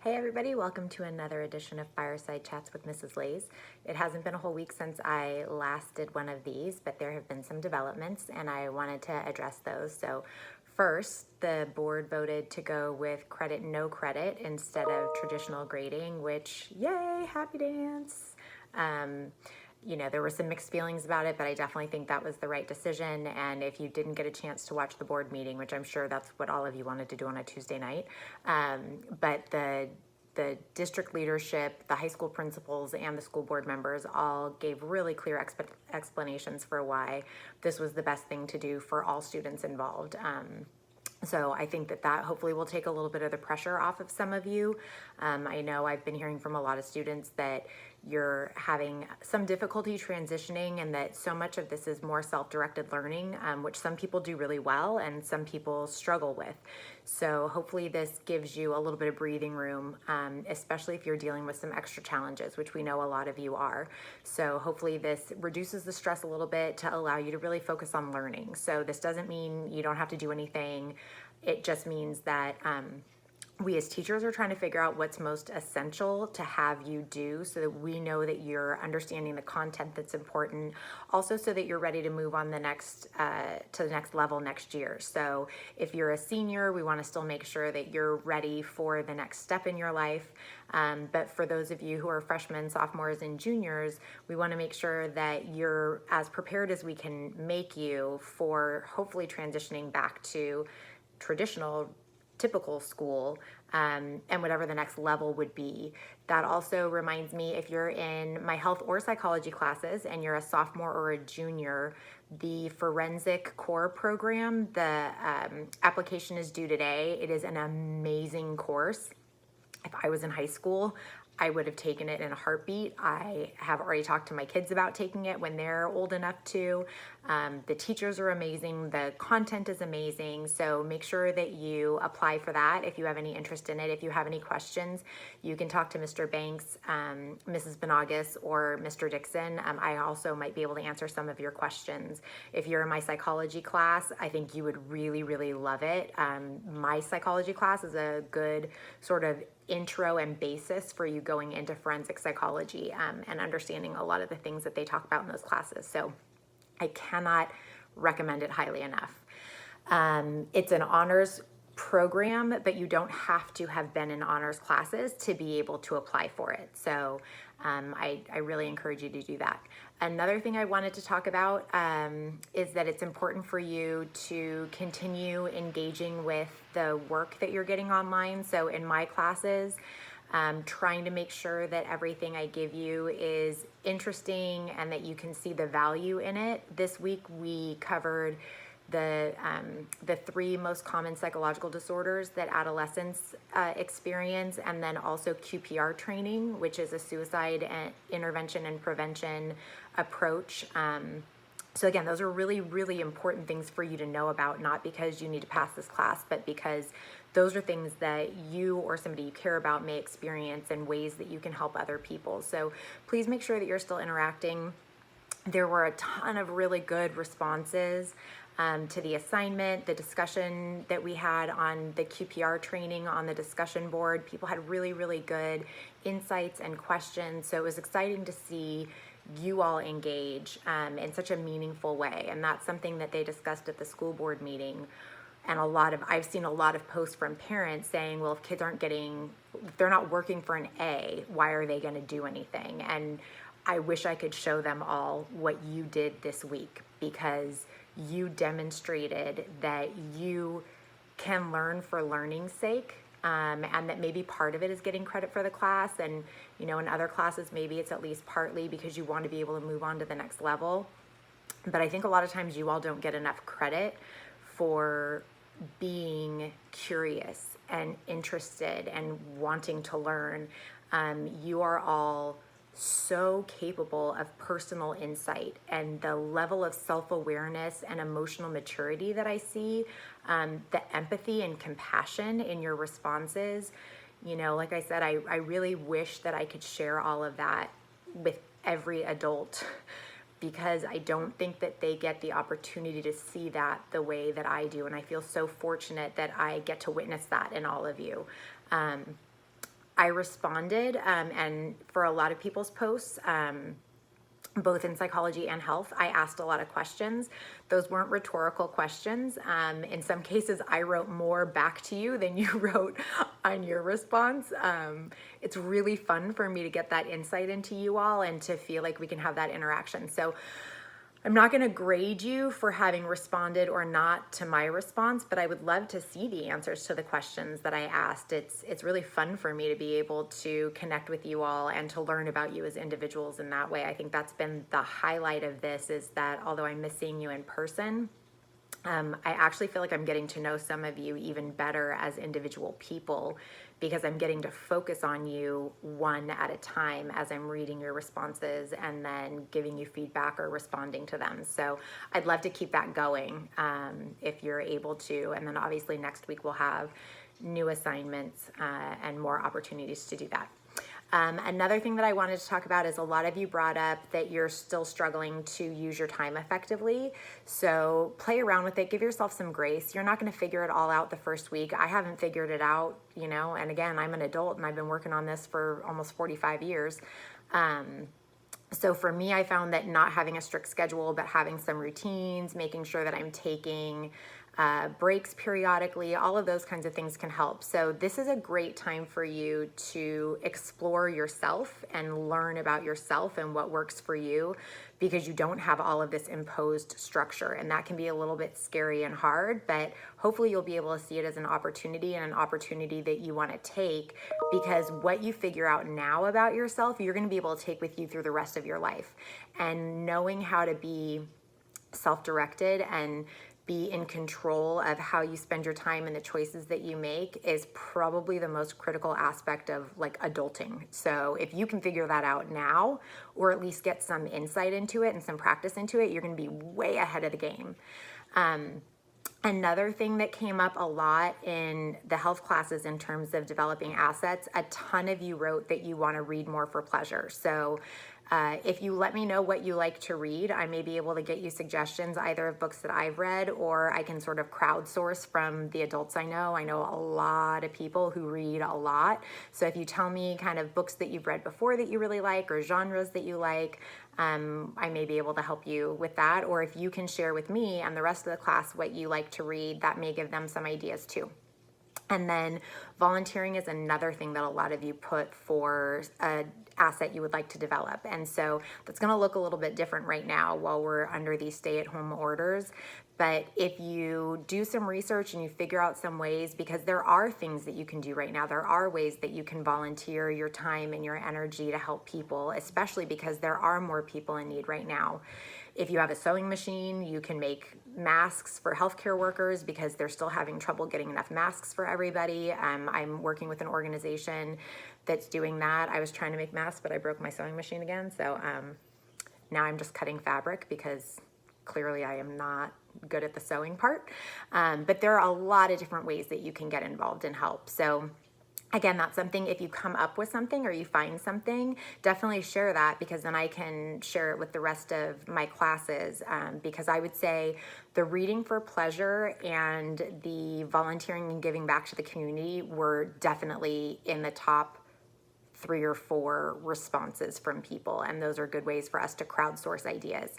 Hey everybody, welcome to another edition of Fireside Chats with Mrs. Lays. It hasn't been a whole week since I last did one of these, but there have been some developments and I wanted to address those. So first, the board voted to go with credit no credit instead of traditional grading, which yay, happy dance. There were some mixed feelings about it, but I definitely think that was the right decision. And if you didn't get a chance to watch the board meeting, which I'm sure that's what all of you wanted to do on a Tuesday night, but the district leadership, the high school principals, and the school board members all gave really clear explanations for why this was the best thing to do for all students involved. So I think that hopefully will take a little bit of the pressure off of some of you. I know I've been hearing from a lot of students that you're having some difficulty transitioning and that so much of this is more self-directed learning, which some people do really well and some people struggle with. So hopefully this gives you a little bit of breathing room, especially if you're dealing with some extra challenges, which we know a lot of you are. So hopefully this reduces the stress a little bit to allow you to really focus on learning. So this doesn't mean you don't have to do anything. It just means that we as teachers are trying to figure out what's most essential to have you do so that we know that you're understanding the content that's important, also so that you're ready to move on to the next level next year. So if you're a senior, we want to still make sure that you're ready for the next step in your life. But for those of you who are freshmen, sophomores, and juniors, we want to make sure that you're as prepared as we can make you for hopefully transitioning back to traditional typical school, and whatever the next level would be. That also reminds me, if you're in my health or psychology classes and you're a sophomore or a junior, the forensic core program, the application is due today. It is an amazing course. If I was in high school, I would have taken it in a heartbeat. I have already talked to my kids about taking it when they're old enough to. The teachers are amazing. The content is amazing. So make sure that you apply for that if you have any interest in it. If you have any questions, you can talk to Mr. Banks, Mrs. Benagas, or Mr. Dixon. I also might be able to answer some of your questions. If you're in my psychology class, I think you would really, really love it. My psychology class is a good sort of intro and basis for you going into forensic psychology and understanding a lot of the things that they talk about in those classes. So I cannot recommend it highly enough. It's an honors program, but you don't have to have been in honors classes to be able to apply for it. So I really encourage you to do that. Another thing I wanted to talk about is that it's important for you to continue engaging with the work that you're getting online. So in my classes, trying to make sure that everything I give you is interesting and that you can see the value in it. This week we covered the three most common psychological disorders that adolescents experience, and then also QPR training, which is a suicide and intervention and prevention approach. So again, those are really, really important things for you to know about, not because you need to pass this class, but because those are things that you or somebody you care about may experience in ways that you can help other people. So please make sure that you're still interacting. There were a ton of really good responses to the assignment, the discussion that we had on the QPR training on the discussion board. People had really, really good insights and questions. So it was exciting to see you all engage in such a meaningful way. And that's something that they discussed at the school board meeting. And I've seen a lot of posts from parents saying, well, if kids if they're not working for an A, why are they going to do anything? And I wish I could show them all what you did this week, because you demonstrated that you can learn for learning's sake, and that maybe part of it is getting credit for the class, and in other classes maybe it's at least partly because you want to be able to move on to the next level. But I think a lot of times you all don't get enough credit for being curious and interested and wanting to learn. You are all so capable of personal insight, and the level of self-awareness and emotional maturity that I see, the empathy and compassion in your responses, like I said, I really wish that I could share all of that with every adult, because I don't think that they get the opportunity to see that the way that I do, and I feel so fortunate that I get to witness that in all of you. I responded, and for a lot of people's posts, both in psychology and health, I asked a lot of questions. Those weren't rhetorical questions. In some cases, I wrote more back to you than you wrote on your response. It's really fun for me to get that insight into you all and to feel like we can have that interaction. So I'm not going to grade you for having responded or not to my response, but I would love to see the answers to the questions that I asked. It's really fun for me to be able to connect with you all and to learn about you as individuals in that way. I think that's been the highlight of this, is that although I miss seeing you in person, I actually feel like I'm getting to know some of you even better as individual people, because I'm getting to focus on you one at a time as I'm reading your responses and then giving you feedback or responding to them. So I'd love to keep that going if you're able to. And then obviously next week we'll have new assignments and more opportunities to do that. Another thing that I wanted to talk about is a lot of you brought up that you're still struggling to use your time effectively. So play around with it. Give yourself some grace. You're not going to figure it all out the first week. I haven't figured it out, and again, I'm an adult and I've been working on this for almost 45 years. So for me, I found that not having a strict schedule, but having some routines, making sure that I'm taking breaks periodically, all of those kinds of things can help. So this is a great time for you to explore yourself and learn about yourself and what works for you, because you don't have all of this imposed structure, and that can be a little bit scary and hard, but hopefully you'll be able to see it as an opportunity, and an opportunity that you want to take, because what you figure out now about yourself, you're going to be able to take with you through the rest of your life. And knowing how to be self-directed and be in control of how you spend your time and the choices that you make is probably the most critical aspect of like adulting. So if you can figure that out now, or at least get some insight into it and some practice into it, you're going to be way ahead of the game. Another thing that came up a lot in the health classes in terms of developing assets, a ton of you wrote that you want to read more for pleasure. So if you let me know what you like to read, I may be able to get you suggestions either of books that I've read, or I can sort of crowdsource from the adults I know. I know a lot of people who read a lot. So if you tell me kind of books that you've read before that you really like, or genres that you like, I may be able to help you with that. Or if you can share with me and the rest of the class what you like to read, that may give them some ideas too. And then volunteering is another thing that a lot of you put for an asset you would like to develop. And so that's going to look a little bit different right now while we're under these stay-at-home orders. But if you do some research and you figure out some ways, because there are things that you can do right now, there are ways that you can volunteer your time and your energy to help people, especially because there are more people in need right now. If you have a sewing machine, you can make masks for healthcare workers because they're still having trouble getting enough masks for everybody. I'm working with an organization that's doing that. I was trying to make masks, but I broke my sewing machine again. So now I'm just cutting fabric because clearly I am not good at the sewing part. But there are a lot of different ways that you can get involved and help. So again, that's something, if you come up with something or you find something, definitely share that, because then I can share it with the rest of my classes. Because I would say the reading for pleasure and the volunteering and giving back to the community were definitely in the top 3 or 4 responses from people. And those are good ways for us to crowdsource ideas.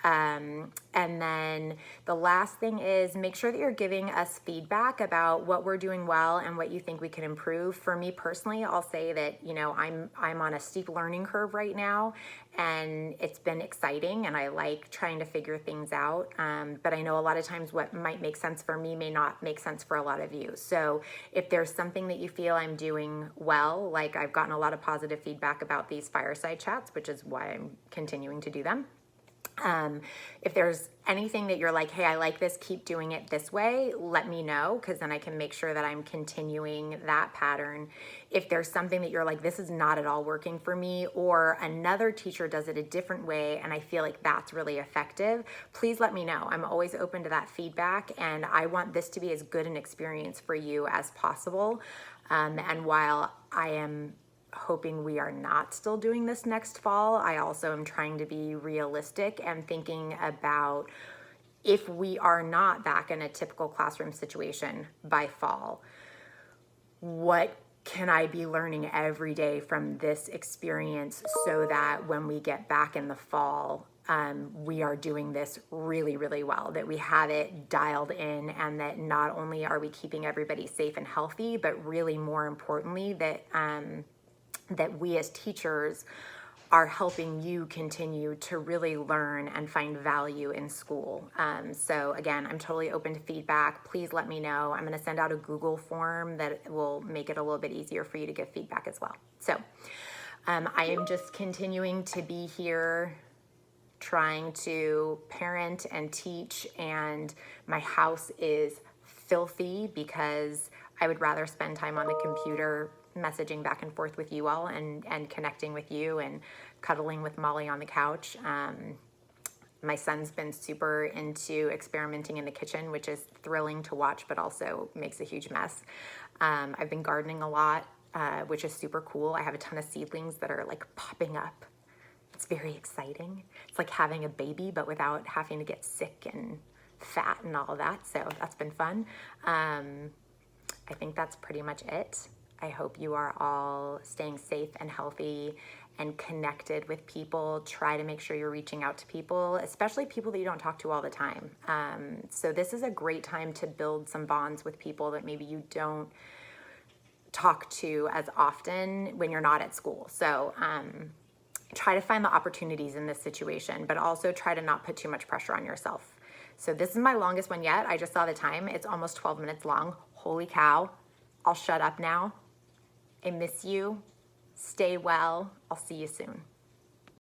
And then the last thing is make sure that you're giving us feedback about what we're doing well and what you think we can improve. For me personally, I'll say that, I'm on a steep learning curve right now, and it's been exciting and I like trying to figure things out. But I know a lot of times what might make sense for me may not make sense for a lot of you. So if there's something that you feel I'm doing well, like I've gotten a lot of positive feedback about these fireside chats, which is why I'm continuing to do them. If there's anything that you're like, hey, I like this, keep doing it this way, let me know, because then I can make sure that I'm continuing that pattern. If there's something that you're like, this is not at all working for me, or another teacher does it a different way and I feel like that's really effective, please let me know. I'm always open to that feedback, and I want this to be as good an experience for you as possible. And while I am hoping we are not still doing this next fall, I also am trying to be realistic and thinking about if we are not back in a typical classroom situation by fall, what can I be learning every day from this experience so that when we get back in the fall, we are doing this really, really well, that we have it dialed in, and that not only are we keeping everybody safe and healthy, but really more importantly, that that we as teachers are helping you continue to really learn and find value in school. So again, I'm totally open to feedback. Please let me know. I'm going to send out a Google form that will make it a little bit easier for you to give feedback as well. So I am just continuing to be here trying to parent and teach, and my house is filthy because I would rather spend time on the computer messaging back and forth with you all and connecting with you and cuddling with Molly on the couch. My son's been super into experimenting in the kitchen, which is thrilling to watch, but also makes a huge mess. I've been gardening a lot, which is super cool. I have a ton of seedlings that are like popping up. It's very exciting. It's like having a baby, but without having to get sick and fat and all that. So that's been fun. I think that's pretty much it. I hope you are all staying safe and healthy and connected with people. Try to make sure you're reaching out to people, especially people that you don't talk to all the time. So this is a great time to build some bonds with people that maybe you don't talk to as often when you're not at school. So try to find the opportunities in this situation, but also try to not put too much pressure on yourself. So this is my longest one yet. I just saw the time. It's almost 12 minutes long. Holy cow. I'll shut up now. I miss you. Stay well. I'll see you soon.